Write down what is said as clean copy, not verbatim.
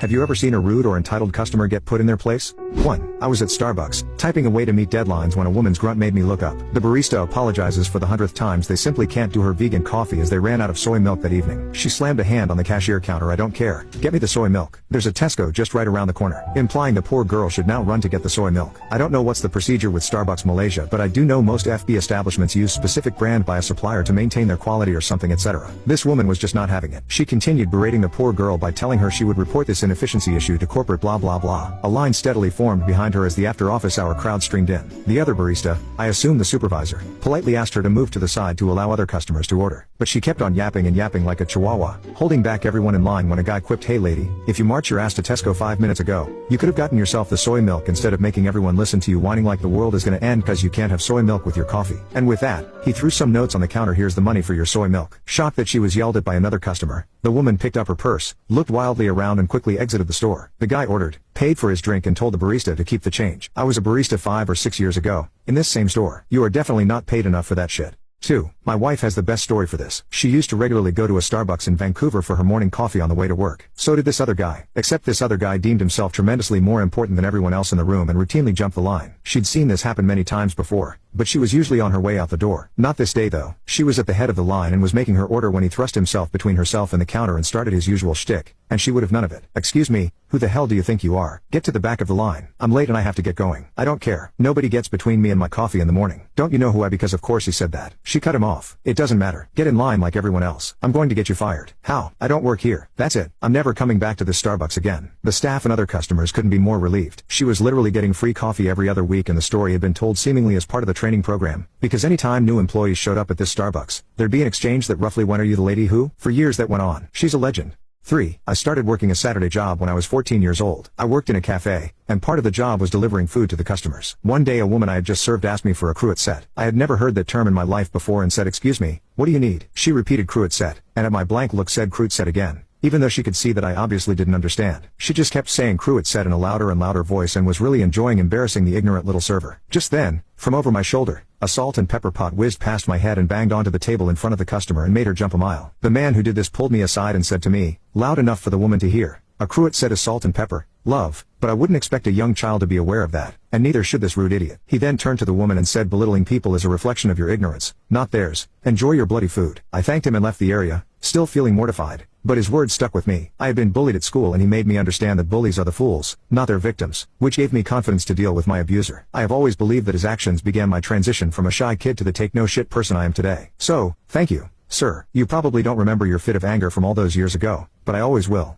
Have you ever seen a rude or entitled customer get put in their place? 1. I was at Starbucks, typing away to meet deadlines when a woman's grunt made me look up. The barista apologizes for the 100th times they simply can't do her vegan coffee as they ran out of soy milk that evening. She slammed a hand on the cashier counter. I don't care. Get me the soy milk. There's a Tesco just right around the corner. Implying the poor girl should now run to get the soy milk. I don't know what's the procedure with Starbucks Malaysia, but I do know most FB establishments use specific brand by a supplier to maintain their quality or something, etc. This woman was just not having it. She continued berating the poor girl by telling her she would report this inefficiency issue to corporate blah blah blah. A line steadily formed behind her as the after office hour crowd streamed in. The other barista, I assume the supervisor, politely asked her to move to the side to allow other customers to order. But she kept on yapping and yapping like a chihuahua, holding back everyone in line when a guy quipped, "Hey lady, if you march your ass to Tesco 5 minutes ago, you could have gotten yourself the soy milk instead of making everyone listen to you whining like the world is gonna end cause you can't have soy milk with your coffee." And with that, he threw some notes on the counter. "Here's the money for your soy milk." Shocked that she was yelled at by another customer, the woman picked up her purse, looked wildly around and quickly exited the store. The guy ordered, paid for his drink and told the barista to keep the change. I was a barista 5 or 6 years ago, in this same store. You are definitely not paid enough for that shit. 2. My wife has the best story for this. She used to regularly go to a Starbucks in Vancouver for her morning coffee on the way to work. So did this other guy. Except this other guy deemed himself tremendously more important than everyone else in the room and routinely jumped the line. She'd seen this happen many times before, but she was usually on her way out the door. Not this day though. She was at the head of the line and was making her order when he thrust himself between herself and the counter and started his usual shtick, and she would have none of it. "Excuse me, who the hell do you think you are? Get to the back of the line. I'm late and I have to get going." "I don't care. Nobody gets between me and my coffee in the morning." "Don't you know who I?" Because of course he said that. She cut him off. "It doesn't matter. Get in line like everyone else. I'm going to get you fired." "How?" "I don't work here. That's it. I'm never coming back to this Starbucks again." The staff and other customers couldn't be more relieved. She was literally getting free coffee every other week and the story had been told seemingly as part of the training program, because anytime new employees showed up at this Starbucks, there'd be an exchange that roughly went, "Are you the lady who?" For years that went on. She's a legend. 3. I started working a Saturday job when I was 14 years old. I worked in a cafe, and part of the job was delivering food to the customers. One day a woman I had just served asked me for a cruet set. I had never heard that term in my life before and said, "Excuse me, what do you need?" She repeated cruet set, and at my blank look said cruet set again. Even though she could see that I obviously didn't understand. She just kept saying cruet set in a louder and louder voice and was really enjoying embarrassing the ignorant little server. Just then, from over my shoulder, a salt and pepper pot whizzed past my head and banged onto the table in front of the customer and made her jump a mile. The man who did this pulled me aside and said to me, loud enough for the woman to hear, "A cruet set is salt and pepper, love, but I wouldn't expect a young child to be aware of that, and neither should this rude idiot." He then turned to the woman and said, "Belittling people is a reflection of your ignorance, not theirs. Enjoy your bloody food." I thanked him and left the area, still feeling mortified, but his words stuck with me. I had been bullied at school and he made me understand that bullies are the fools, not their victims, which gave me confidence to deal with my abuser. I have always believed that his actions began my transition from a shy kid to the take no shit person I am today. So, thank you, sir. You probably don't remember your fit of anger from all those years ago, but I always will.